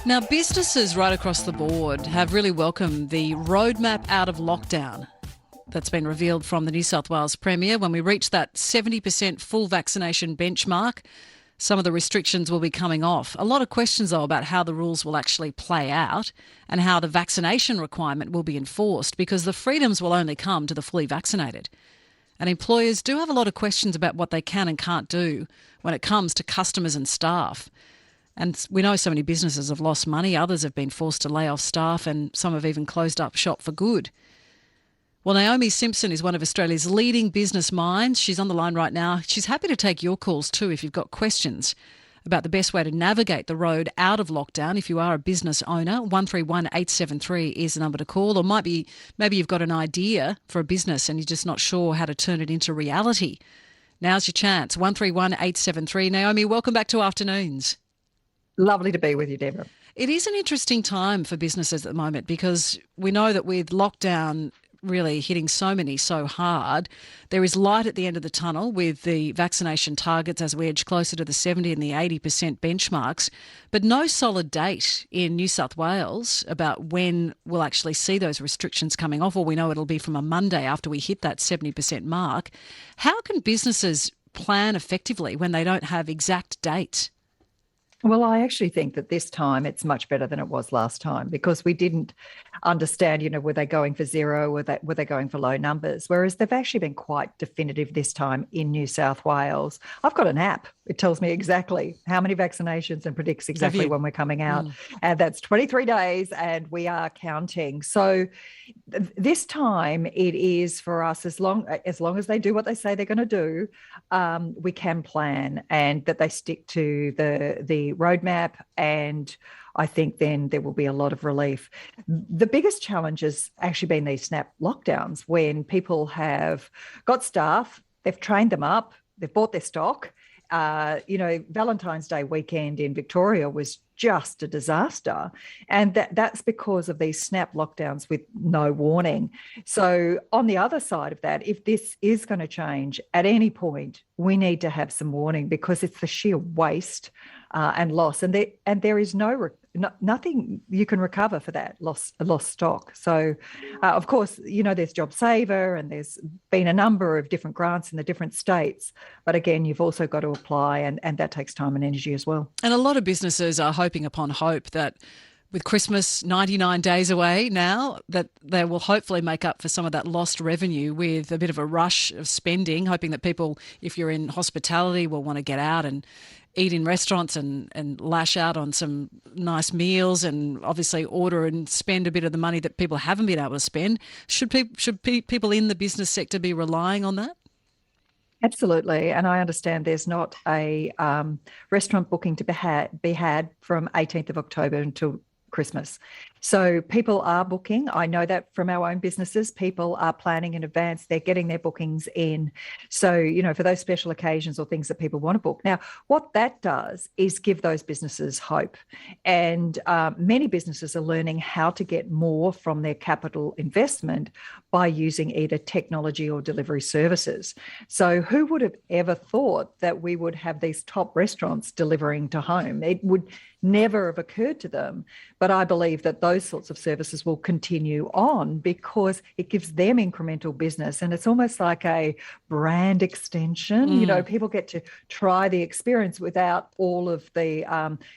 Now, businesses right across the board have really welcomed the roadmap out of lockdown that's been revealed from the New South Wales Premier. When we reach that 70% full vaccination benchmark, some of the restrictions will be coming off. A lot of questions, though, about how the rules will actually play out and how the vaccination requirement will be enforced, because the freedoms will only come to the fully vaccinated. And employers do have a lot of questions about what they can and can't do when it comes to customers and staff. And we know so many businesses have lost money, others have been forced to lay off staff, and some have even closed up shop for good. Well, Naomi Simpson is one of Australia's leading business minds. She's on the line right now. She's happy to take your calls too if you've got questions about the best way to navigate the road out of lockdown. If you are a business owner, 131873 is the number to call. Or maybe you've got an idea for a business and you're just not sure how to turn it into reality. Now's your chance, 131873. Naomi, welcome back to Afternoons. Lovely to be with you, Deborah. It is an interesting time for businesses at the moment because we know that with lockdown really hitting so many so hard, there is light at the end of the tunnel with the vaccination targets as we edge closer to the 70 and the 80% benchmarks, but no solid date in New South Wales about when we'll actually see those restrictions coming off. Or we know it'll be from a Monday after we hit that 70% mark. How can businesses plan effectively when they don't have exact dates? Well, I actually think that this time it's much better than it was last time because we didn't understand, were they going for zero, were they going for low numbers, whereas they've actually been quite definitive this time in New South Wales. I've got an app. It tells me exactly how many vaccinations and predicts exactly when we're coming out. And that's 23 days and we are counting. So this time it is for us, as long as they do what they say they're going to do, we can plan and that they stick to the roadmap, and I think then there will be a lot of relief. The biggest challenge has actually been these snap lockdowns when people have got staff, they've trained them up, they've bought their stock. Valentine's Day weekend in Victoria was just a disaster. And that's because of these snap lockdowns with no warning. So on the other side of that, if this is going to change at any point, we need to have some warning because it's the sheer waste and loss. And there is nothing you can recover for that lost stock. So, of course, there's JobSaver and there's been a number of different grants in the different states. But again, you've also got to apply and that takes time and energy as well. And a lot of businesses are hoping upon hope that with Christmas 99 days away now, that they will hopefully make up for some of that lost revenue with a bit of a rush of spending, hoping that people, if you're in hospitality, will want to get out and eat in restaurants and lash out on some nice meals and obviously order and spend a bit of the money that people haven't been able to spend. Should people in the business sector be relying on that? Absolutely. And I understand there's not a restaurant booking to be had from 18th of October until Christmas. So people are booking. I know that from our own businesses, people are planning in advance. They're getting their bookings in. So, for those special occasions or things that people want to book. Now, what that does is give those businesses hope. And many businesses are learning how to get more from their capital investment by using either technology or delivery services. So who would have ever thought that we would have these top restaurants delivering to home? It would never have occurred to them. But I believe that those sorts of services will continue on because it gives them incremental business. And it's almost like a brand extension. People get to try the experience without all of the,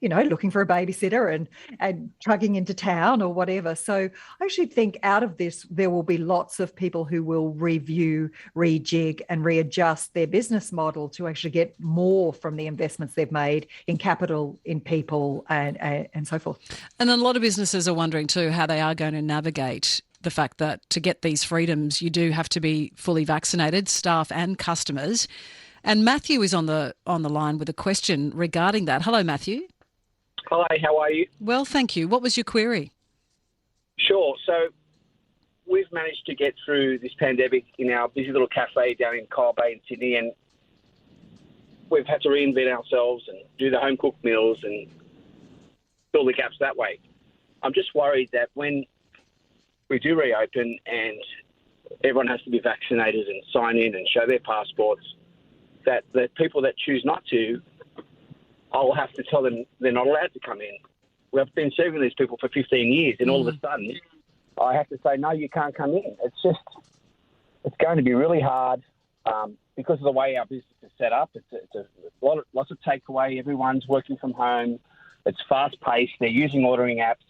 looking for a babysitter and trucking into town or whatever. So I actually think out of this, there will be lots of people who will review, rejig and readjust their business model to actually get more from the investments they've made in capital, in people, and so forth. And a lot of businesses are wondering too how they are going to navigate the fact that to get these freedoms, you do have to be fully vaccinated, staff and customers. And Matthew is on the line with a question regarding that. Hello, Matthew. Hi, how are you? Well, thank you. What was your query? Sure. So we've managed to get through this pandemic in our busy little cafe down in Kyle Bay in Sydney, and we've had to reinvent ourselves and do the home-cooked meals and fill the gaps that way. I'm just worried that when we do reopen and everyone has to be vaccinated and sign in and show their passports, that the people that choose not to, I'll have to tell them they're not allowed to come in. We've been serving these people for 15 years, and all of a sudden, I have to say, no, you can't come in. It's going to be really hard because of the way our business is set up. It's lots of takeaway. Everyone's working from home. It's fast-paced. They're using ordering apps.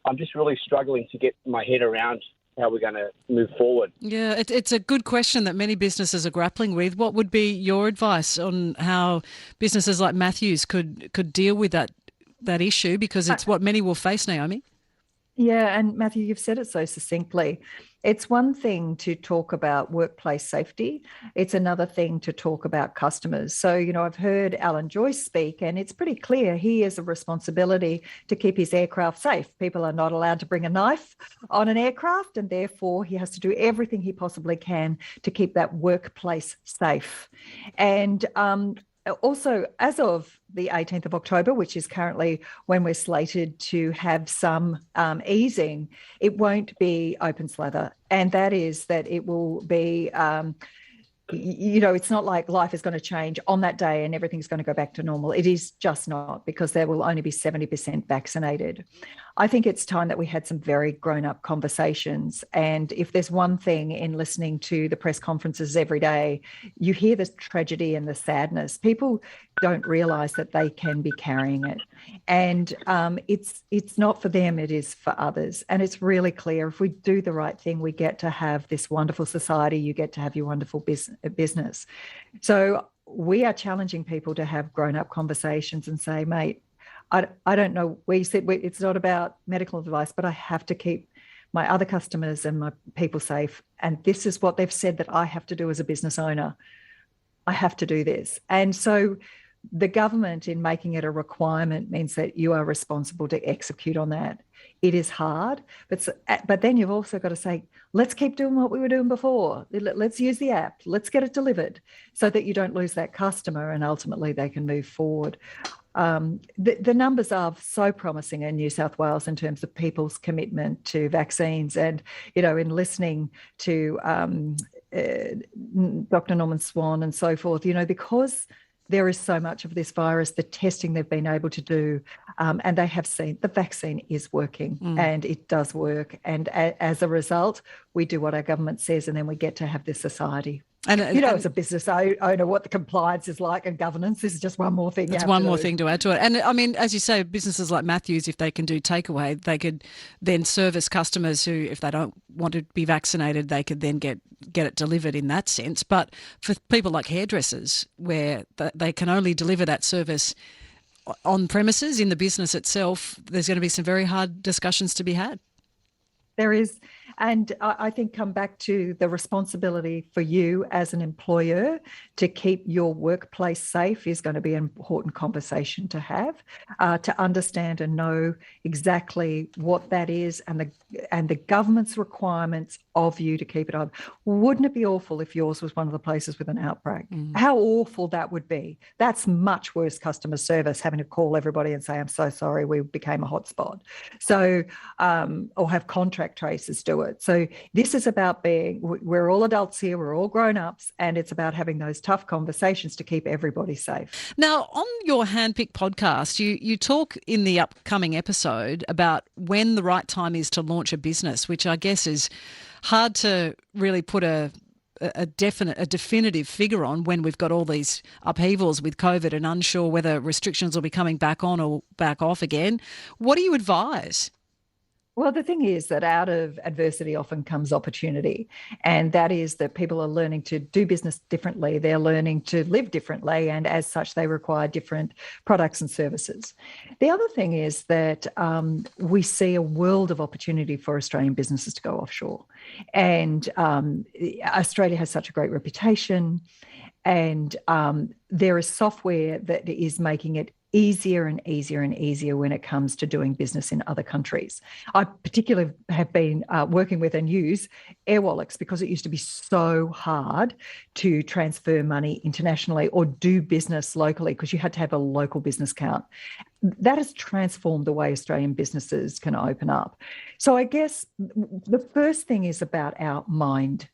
I'm just really struggling to get my head around how we're going to move forward. Yeah, it's a good question that many businesses are grappling with. What would be your advice on how businesses like Matthews could deal with that issue? Because it's what many will face, Naomi. Yeah, and Matthew, you've said it so succinctly. It's one thing to talk about workplace safety. It's another thing to talk about customers. So, I've heard Alan Joyce speak, and it's pretty clear he has a responsibility to keep his aircraft safe. People are not allowed to bring a knife on an aircraft, and therefore he has to do everything he possibly can to keep that workplace safe. And also, as of the 18th of October, which is currently when we're slated to have some easing, it won't be open slather. And that is that it will be, it's not like life is going to change on that day and everything's going to go back to normal. It is just not, because there will only be 70% vaccinated. I think it's time that we had some very grown-up conversations. And if there's one thing in listening to the press conferences every day, you hear the tragedy and the sadness. People don't realise that they can be carrying it. And it's not for them, it is for others. And it's really clear, if we do the right thing, we get to have this wonderful society, you get to have your wonderful business. So we are challenging people to have grown-up conversations and say, mate, I don't know where you said it's not about medical advice, but I have to keep my other customers and my people safe. And this is what they've said that I have to do as a business owner. I have to do this. And so the government, in making it a requirement, means that you are responsible to execute on that. It is hard, but then you've also got to say, let's keep doing what we were doing before. Let's use the app. Let's get it delivered so that you don't lose that customer and ultimately they can move forward. The numbers are so promising in New South Wales in terms of people's commitment to vaccines. And, in listening to Dr. Norman Swan and so forth, because there is so much of this virus, the testing they've been able to do, and they have seen the vaccine is working and it does work. And as a result, we do what our government says, and then we get to have this society. And as a business owner, what the compliance is like and governance is just one more thing. It's one more thing to add to it. And I mean, as you say, businesses like Matthews, if they can do takeaway, they could then service customers who, if they don't want to be vaccinated, they could then get it delivered in that sense. But for people like hairdressers, where they can only deliver that service on premises in the business itself, there's going to be some very hard discussions to be had. There is. And I think come back to the responsibility for you as an employer to keep your workplace safe is going to be an important conversation to have, to understand and know exactly what that is and the government's requirements of you to keep it on. Wouldn't it be awful if yours was one of the places with an outbreak? How awful that would be. That's much worse customer service, having to call everybody and say, I'm so sorry, we became a hotspot. So, or have contract tracers do it. So this is about we're all adults here, we're all grown-ups, and it's about having those tough conversations to keep everybody safe. Now, on your Handpicked podcast, you talk in the upcoming episode about when the right time is to launch a business, which I guess is hard to really put a definitive figure on when we've got all these upheavals with COVID and unsure whether restrictions will be coming back on or back off again. What do you advise? Well, the thing is that out of adversity often comes opportunity, and that is that people are learning to do business differently. They're learning to live differently, and as such, they require different products and services. The other thing is that we see a world of opportunity for Australian businesses to go offshore, and Australia has such a great reputation, and there is software that is making it easier and easier and easier when it comes to doing business in other countries. I particularly have been working with and use Airwallex because it used to be so hard to transfer money internationally or do business locally because you had to have a local business account. That has transformed the way Australian businesses can open up. So I guess the first thing is about our mind.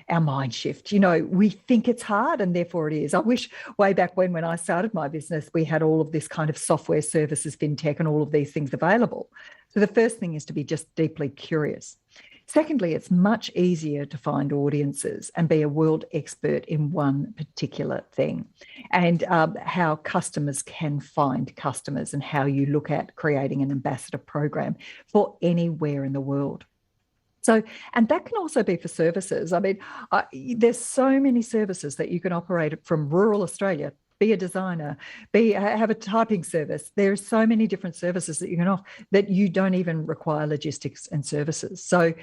our mind shift. We think it's hard and therefore it is. I wish way back when I started my business, we had all of this kind of software services, fintech, and all of these things available. So the first thing is to be just deeply curious. Secondly, it's much easier to find audiences and be a world expert in one particular thing, and how customers can find customers, and how you look at creating an ambassador program for anywhere in the world. So, and that can also be for services. I mean, there's so many services that you can operate from rural Australia. Be a designer, have a typing service. There are so many different services that you can offer that you don't even require logistics and services. So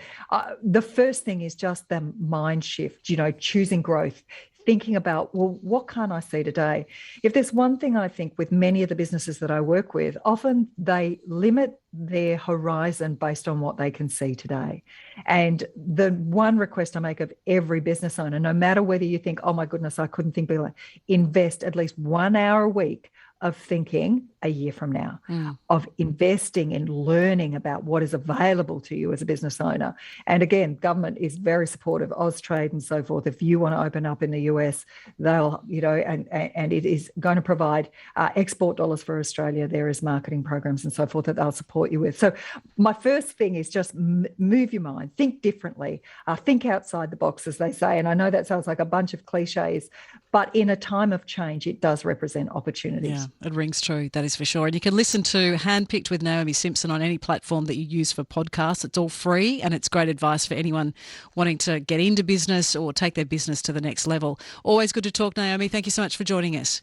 the first thing is just the mind shift, choosing growth, thinking about, well, what can I see today? If there's one thing I think with many of the businesses that I work with, often they limit their horizon based on what they can see today. And the one request I make of every business owner, no matter whether you think, oh my goodness, I couldn't think bigger, invest at least 1 hour a week of thinking a year from now, of investing in learning about what is available to you as a business owner. And again, government is very supportive, Austrade and so forth. If you want to open up in the US, they'll, and it is going to provide export dollars for Australia. There is marketing programs and so forth that they'll support you with. So my first thing is just move your mind, think differently, think outside the box, as they say. And I know that sounds like a bunch of cliches, but in a time of change, it does represent opportunities. Yeah, it rings true, that is for sure. And you can listen to Handpicked with Naomi Simpson on any platform that you use for podcasts. It's all free, and it's great advice for anyone wanting to get into business or take their business to the next level. Always good to talk, Naomi. Thank you so much for joining us.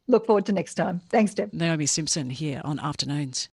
Look forward to next time. Thanks, Deb. Naomi Simpson here on Afternoons.